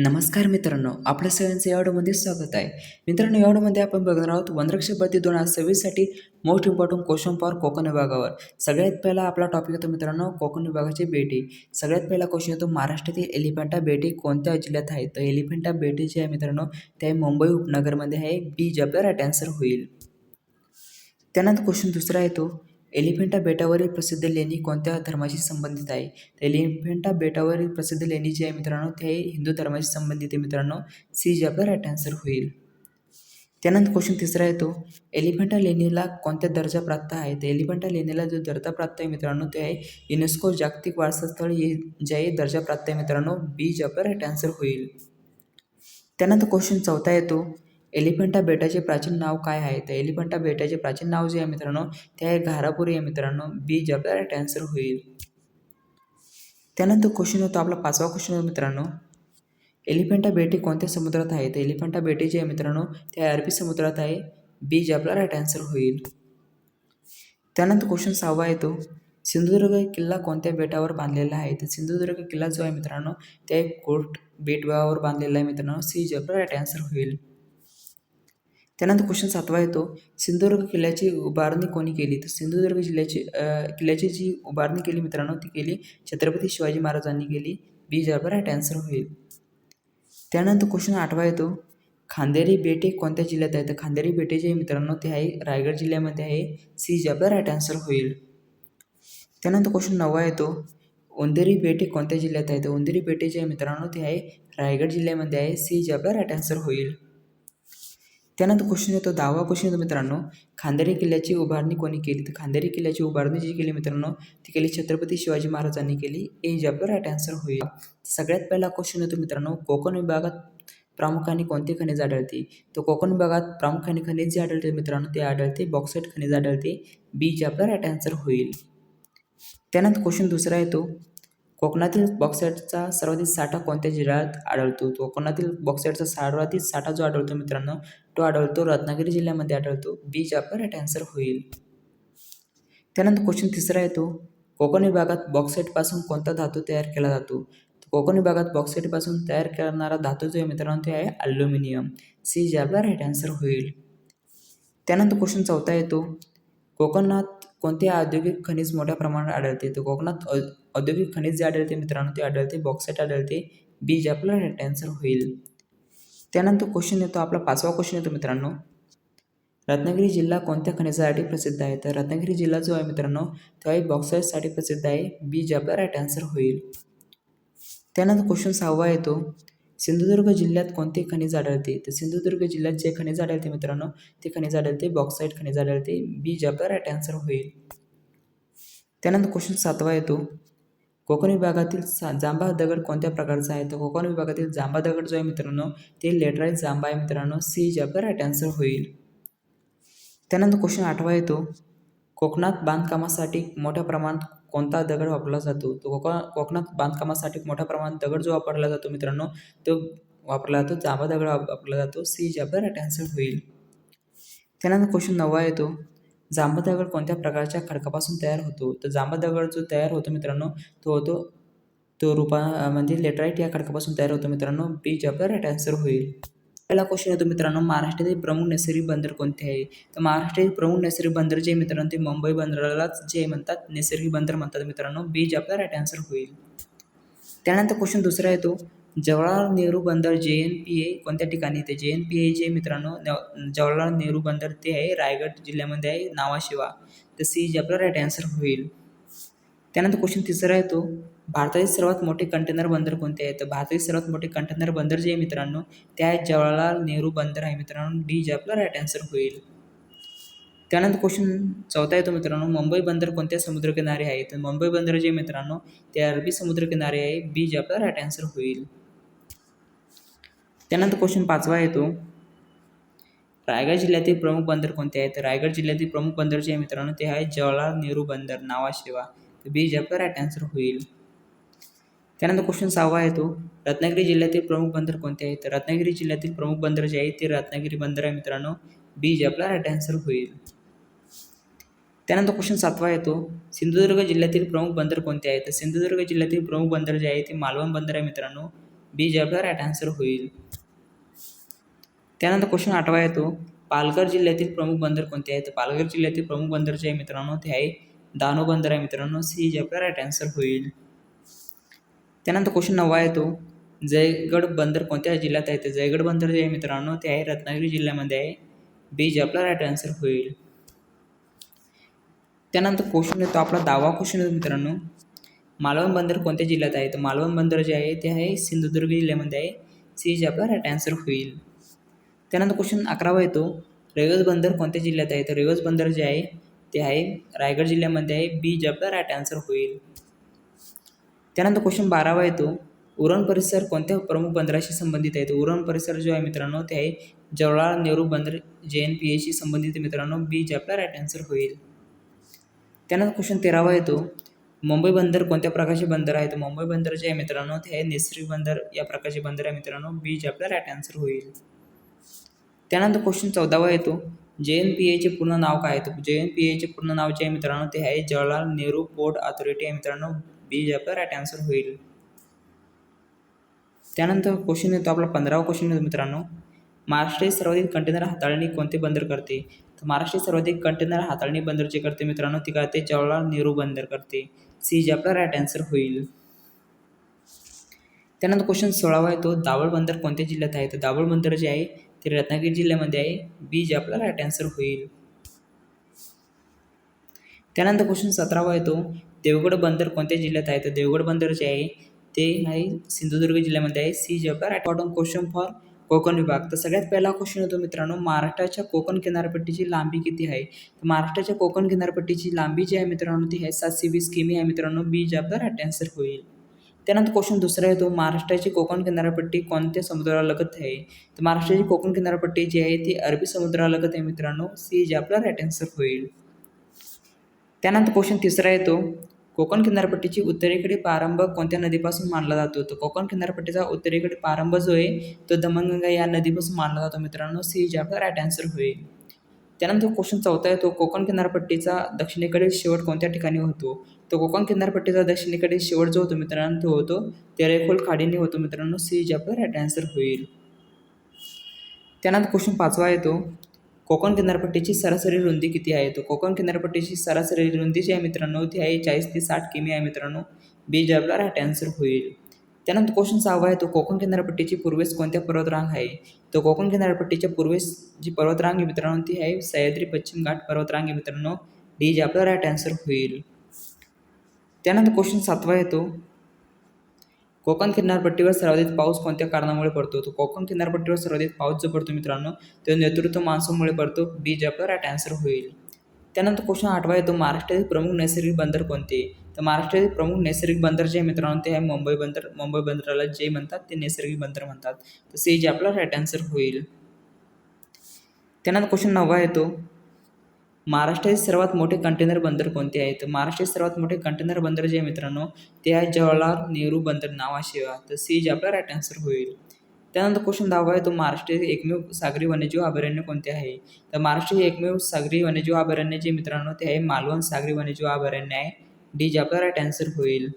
नमस्कार मित्रांनो, आपल्या सगळ्यांचं या व्हिडिओमध्ये स्वागत आहे. मित्रांनो, या व्हिडिओमध्ये आपण बघणार आहोत वनरक्षक भरती 2026 साठी most important question for Konkan विभागावर. सगळ्यात पहिला आपला टॉपिक येतो मित्रांनो कोकण विभागाची बेटी. सगळ्यात पहिला क्वेश्चन येतो महाराष्ट्रातील एलिफंटा बेटी कोणत्या जिल्ह्यात आहे? तर एलिफंटा बेटी जी आहे मित्रांनो ते आहे मुंबई उपनगरमध्ये आहे. बी जे आपला राईट आन्सर होईल. त्यानंतर क्वेश्चन दुसरा येतो एलिफंटा बेटावरील प्रसिद्ध लेणी कोणत्या धर्माशी संबंधित आहे? तर एलिफंटा बेटावरील प्रसिद्ध लेणी जी आहे मित्रांनो ते हिंदू धर्माशी संबंधित आहे मित्रांनो. सी जे आपला राईट आन्सर होईल. त्यानंतर क्वेश्चन तिसरा येतो एलिफंटा लेणीला कोणत्या दर्जा प्राप्त आहे? तर एलिफंटा लेणीला जो दर्जा प्राप्त आहे मित्रांनो ते आहे युनेस्को जागतिक वारसा स्थळ जे आहे दर्जा प्राप्त आहे मित्रांनो. बी जे आपला राईट आन्सर होईल. त्यानंतर क्वेश्चन चौथा येतो एलिफंटा बेटाचे प्राचीन नाव काय आहे? तर एलिफंटा बेटाचे प्राचीन नाव जे आहे मित्रांनो ते आहे घारापुरी आहे मित्रांनो. बी जे आपला राईट आन्सर होईल. त्यानंतर क्वेश्चन होतो आपला पाचवा क्वेश्चन आहे मित्रांनो एलिफंटा बेटी कोणत्या समुद्रात आहे? तर एलिफंटा बेटी जे आहे मित्रांनो ते अरबी समुद्रात आहे. बी जे आपला राईट आन्सर होईल. त्यानंतर क्वेश्चन सहावा येतो सिंधुदुर्ग किल्ला कोणत्या बेटावर बांधलेला आहे? तर सिंधुदुर्ग किल्ला जो आहे मित्रांनो ते कोर्ट बेटावर बांधलेला आहे मित्रांनो. सी जे आपला राईट आन्सर होईल. त्यानंतर क्वेश्चन सातवा येतो सिंधुदुर्ग किल्ल्याची उभारणी कोणी केली? तर सिंधुदुर्ग किल्ल्याची जी उभारणी केली मित्रांनो ती केली छत्रपती शिवाजी महाराजांनी केली. बी जे आपला राईट आन्सर होईल. त्यानंतर क्वेश्चन आठवा येतो खांदेरी बेटे कोणत्या जिल्ह्यात आहे? तर खांदेरी बेटे जे मित्रांनो ते आहे रायगड जिल्ह्यामध्ये आहे. सी जे आपला राईट आन्सर होईल. त्यानंतर क्वेश्चन नववा येतो उंदेरी बेटे कोणत्या जिल्ह्यात आहे? तर उंदेरी बेटे जे आहे मित्रांनो ते आहे रायगड जिल्ह्यामध्ये आहे. सी जे आपला राईट आन्सर होईल. त्यानंतर क्वेश्चन येतो 10वा क्वेश्चन येतो मित्रांनो खांदेरी किल्ल्याची उभारणी कोणी केली? तर खांदेरी किल्ल्याची उभारणी जी केली मित्रांनो ती केली छत्रपती शिवाजी महाराजांनी केली. ए जे आपला राईट आन्सर होईल. सगळ्यात पहिला क्वेश्चन येतो मित्रांनो कोकण विभागात प्रामुख्याने कोणते खनिज आढळते? तर कोकण विभागात प्रामुख्याने खनिज जे आढळते मित्रांनो ते आढळते बॉक्साईट खनिज आढळते. बी जे आपला राईट आन्सर होईल. त्यानंतर क्वेश्चन दुसरा येतो कोकणातील बॉक्साईटचा सर्वाधिक साठा कोणत्या जिल्ह्यात आढळतो? कोकणातील बॉक्साईटचा सर्वाधिक साठा जो आढळतो मित्रांनो तो आढळतो रत्नागिरी जिल्ह्यामध्ये आढळतो. बी जे आपला राईट आन्सर होईल. त्यानंतर क्वेश्चन तिसरा येतो कोकण विभागात बॉक्साईटपासून कोणता धातू तयार केला जातो? कोकण विभागात बॉक्साईटपासून तयार करणारा धातू जो आहे मित्रांनो ते आहे ॲल्युमिनियम. सी जे आपला राईट आन्सर होईल. त्यानंतर क्वेश्चन चौथा येतो कोकणात कोणते औद्योगिक खनिज मोठ्या प्रमाणात आढळते? तर कोकणात औद्योगिक खनिज जे आढळते मित्रांनो ते आढळते बॉक्साईट आढळते. बी जे आपला राईट आन्सर होईल. त्यानंतर क्वेश्चन येतो आपला पाचवा क्वेश्चन येतो मित्रांनो रत्नागिरी जिल्हा कोणत्या खनिजासाठी प्रसिद्ध आहे? तर रत्नागिरी जिल्हा जो आहे मित्रांनो तो आहे बॉक्साईटसाठी प्रसिद्ध आहे. बी जे आपला राईट आन्सर होईल. त्यानंतर क्वेश्चन सहावा येतो सिंधुदुर्ग जिल्ह्यात कोणते खनिज आढळते? तर सिंधुदुर्ग जिल्ह्यात जे खनिज आढळते मित्रांनो ते खनिज आढळते बॉक्साईट खनिज आढळते. बी जे आपला राईट आन्सर होईल. त्यानंतर क्वेश्चन सातवा येतो कोकण विभागातील जांभा दगड कोणत्या प्रकारचा आहे? तर कोकण विभागातील जांभा दगड जो आहे मित्रांनो ते लेटराईट जांभा आहे मित्रांनो. सी जे आपला राईट आन्सर होईल. त्यानंतर क्वेश्चन आठवा येतो कोकणात बांधकामासाठी मोठ्या प्रमाणात कोणता दगड वापरला जातो? तो कोकणात बांधकामासाठी मोठ्या प्रमाणात दगड जो वापरला जातो मित्रांनो तो वापरला जातो जांभा दगड वापरला जातो. सी जे आपला राईट आन्सर होईल. त्यानंतर क्वेश्चन नववा येतो जांभा दगड कोणत्या प्रकारच्या खडकापासून तयार होतो? तर जांभा दगड जो तयार होतो मित्रांनो तो होतो म्हणजे लेटराईट या खडकापासून तयार होतो मित्रांनो. बी जे आपला राईट आन्सर होईल. पहिला क्वेश्चन येतो मित्रांनो महाराष्ट्रातील प्रमुख नैसर्गिक बंदर कोणते आहे? तर महाराष्ट्रातील प्रमुख नैसर्गिक बंदर जे मित्रांनो ते मुंबई बंदरालाच जे म्हणतात नैसर्गिक बंदर म्हणतात मित्रांनो. बी जे आपला राईट आन्सर होईल. त्यानंतर क्वेश्चन दुसरा येतो जवाहरलाल नेहरू बंदर JNPA कोणत्या ठिकाणी येते? JNPA जे मित्रांनो जवाहरलाल नेहरू बंदर ते आहे रायगड जिल्ह्यामध्ये आहे नावाशिवा. तर सी जे आपला राईट आन्सर होईल. त्यानंतर क्वेश्चन तिसरा येतो भारतातील सर्वात मोठे कंटेनर बंदर कोणते आहे? तर भारतातील सर्वात मोठे कंटेनर बंदर जे आहे मित्रांनो ते आहे जवाहरलाल नेहरू बंदर आहे मित्रांनो. डी जे आपला राईट आन्सर होईल. त्यानंतर क्वेश्चन चौथा येतो मित्रांनो मुंबई बंदर कोणत्या समुद्रकिनारी आहे? तर मुंबई बंदर जे मित्रांनो ते अरबी समुद्रकिनारी आहे. बी जे आपला राईट आन्सर होईल. त्यानंतर क्वेश्चन पाचवा येतो रायगड जिल्ह्यातील प्रमुख बंदर कोणते आहे? तर रायगड जिल्ह्यातील प्रमुख बंदर जे आहे मित्रांनो ते आहे जवाहरलाल नेहरू बंदर नावाशिवा. तर बी जे आपला राईट आन्सर होईल. त्यानंतर क्वेश्चन सहावा येतो रत्नागिरी जिल्ह्यातील प्रमुख बंदर कोणते आहे? तर रत्नागिरी जिल्ह्यातील प्रमुख बंदर जे आहे ते रत्नागिरी बंदर आहे मित्रांनो. बी जे आपला राईट आन्सर होईल. त्यानंतर क्वेश्चन सातवा येतो सिंधुदुर्ग जिल्ह्यातील प्रमुख बंदर कोणते आहे? तर सिंधुदुर्ग जिल्ह्यातील प्रमुख बंदर जे आहे ते मालवण बंदर आहे मित्रांनो. बी जे आपला राईट आन्सर होईल. त्यानंतर क्वेश्चन 8वा येतो, पालघर जिल्ह्यातील प्रमुख बंदर कोणते आहे? तर पालघर जिल्ह्यातील प्रमुख बंदर जे आहे मित्रांनो ते आहे दानो बंदर आहे मित्रांनो. सी जे आपला राईट आन्सर होईल. त्यानंतर क्वेश्चन 9वा येतो, जयगड बंदर कोणत्या जिल्ह्यात आहे? तर जयगड बंदर जे आहे मित्रांनो ते आहे रत्नागिरी जिल्ह्यामध्ये आहे. बी जे आपला राईट आन्सर होईल. त्यानंतर क्वेश्चन येतो आपला 10वा क्वेश्चन येतो मित्रांनो, मालवण बंदर कोणत्या जिल्ह्यात आहे? तर मालवण बंदर जे आहे ते आहे सिंधुदुर्ग जिल्ह्यामध्ये आहे. सी जे आपला राईट आन्सर होईल. त्यानंतर क्वेश्चन 11वा येतो, रेवस बंदर कोणत्या जिल्ह्यात आहे? तर रेवस बंदर जे आहे ते आहे रायगड जिल्ह्यामध्ये आहे. बी जे आपला राईट आन्सर होईल. त्यानंतर क्वेश्चन 12वा येतो, उरण परिसर कोणत्या प्रमुख बंदराशी संबंधित आहे? तर उरण परिसर जो आहे मित्रांनो ते आहे जवाहरलाल नेहरू बंदर JNPA संबंधित मित्रांनो. बी जे आपला राईट आन्सर होईल. त्यानंतर क्वेश्चन 13वा येतो, मुंबई बंदर कोणत्या प्रकारचे बंदर आहे? तर मुंबई बंदर जे आहे मित्रांनो ते आहे नैसर्गिक बंदर या प्रकारचे बंदर आहे मित्रांनो. बी जे आपला राईट आन्सर होईल. त्यानंतर क्वेश्चन 14वा येतो, JNPA पूर्ण नाव काय आहे? तर JNPA पूर्ण नाव जे आहे मित्रांनो ते आहे जवाहरलाल नेहरू पोर्ट ऑथॉरिटी आहे मित्रांनो. बी जे आपला राईट आन्सर होईल. त्यानंतर क्वेश्चन येतो आपला 15वा क्वेश्चन येतो मित्रांनो, महाराष्ट्रातील सर्वाधिक कंटेनर हाताळणी कोणते बंदर करते? तर महाराष्ट्रातील सर्वाधिक कंटेनर हाताळणी बंदर जे करते मित्रांनो ती करते जवाहरलाल नेहरू बंदर करते. सी जे आपला राईट आन्सर होईल. त्यानंतर क्वेश्चन 16वा येतो, दाभोळ बंदर कोणत्या जिल्ह्यात आहे? तर दाभोळ बंदर जे आहे ते रत्नागिरी जिल्ह्यामध्ये आहे. बी जे आपला राईट आन्सर होईल. त्यानंतर क्वेश्चन 17वा येतो, देवगड बंदर कोणत्या जिल्ह्यात आहे? तर देवगड बंदर जे आहे ते आहे सिंधुदुर्ग जिल्ह्यामध्ये आहे. सी जे आपला राईट क्वेश्चन फॉर कोकण विभाग. तर सगळ्यात पहिला क्वेश्चन येतो मित्रांनो, महाराष्ट्राच्या कोकण किनारपट्टीची लांबी किती आहे? तर महाराष्ट्राच्या कोकण किनारपट्टीची लांबी जी आहे मित्रांनो ती आहे 720 किमी आहे मित्रांनो. बी जे आपला राईट आन्सर होईल. त्यानंतर क्वेश्चन दुसरा येतो, महाराष्ट्राची कोकण किनारपट्टी कोणत्या समुद्रालगत आहे? तर महाराष्ट्राची कोकण किनारपट्टी जी आहे ती अरबी समुद्रालगत आहे मित्रांनो. सी जे आपला राईट आन्सर होईल. त्यानंतर क्वेश्चन तिसरा येतो, कोकण किनारपट्टीची उत्तरेकडे प्रारंभ कोणत्या नदीपासून मानला जातो? तर कोकण किनारपट्टीचा उत्तरेकडे प्रारंभ जो आहे तो दमणगंगा या नदीपासून मानला जातो मित्रांनो. सी जे आपला राईट आन्सर होईल. त्यानंतर क्वेश्चन चौथा येतो, कोकण किनारपट्टीचा दक्षिणेकडील शेवट कोणत्या ठिकाणी होतो? तर कोकण किनारपट्टीचा दक्षिणेकडील शेवट जो होतो मित्रांनो तो होतो तेरेखोल खाडीने होतो मित्रांनो. सी जे आपला राईट आन्सर होईल. त्यानंतर क्वेश्चन 5वा येतो, कोकण किनारपट्टीची सरासरी रुंदी किती आहे? तर कोकण किनारपट्टीची सरासरी रुंदी जी आहे मित्रांनो ती आहे 40 ते 60 किमी आहे मित्रांनो. बी जे आपला राईट आन्सर होईल. त्यानंतर क्वेश्चन 6वा येतो, कोकण किनारपट्टीची पूर्वेस कोणत्या पर्वतरांग आहे? तर कोकण किनारपट्टीच्या पूर्वेस जी पर्वतरांग आहे मित्रांनो ती आहे सह्याद्री पश्चिम घाट पर्वतरांग आहे मित्रांनो. डी जे आपला राईट आन्सर होईल. त्यानंतर क्वेश्चन 7वा येतो, कोकण किनारपट्टीवर सर्वाधिक पाऊस कोणत्या कारणामुळे पडतो? तर कोकण किनारपट्टीवर सर्वाधिक पाऊस जो पडतो मित्रांनो तो नेतृत्व मान्सूनमुळे पडतो. बी जे आपला राईट आन्सर होईल. त्यानंतर क्वेश्चन 8वा येतो, महाराष्ट्रातील प्रमुख नैसर्गिक बंदर कोणते? तर महाराष्ट्रातील प्रमुख नैसर्गिक बंदर जे मित्रांनो ते आहे मुंबई बंदर. मुंबई बंदराला जे म्हणतात ते नैसर्गिक बंदर म्हणतात. तर सी जे आपला राईट आन्सर होईल. त्यानंतर क्वेश्चन 9वा येतो, महाराष्ट्रातील सर्वात मोठे कंटेनर बंदर कोणते आहे? तर महाराष्ट्रातील सर्वात मोठे कंटेनर बंदर जे आहे मित्रांनो ते आहे जवाहरलाल नेहरू बंदर नावाशिवाय. तर सी जे आपला राईट आन्सर होईल. त्यानंतर क्वेश्चन 10वा आहे, तो महाराष्ट्रातील एकमेव सागरी वन्यजीव अभयारण्य कोणते आहे? तर महाराष्ट्राचे एकमेव सागरी वन्यजीव अभयारण्य जे मित्रांनो ते आहे मालवण सागरी वन्यजीव अभयारण्य आहे. डी जे आपला राईट आन्सर होईल.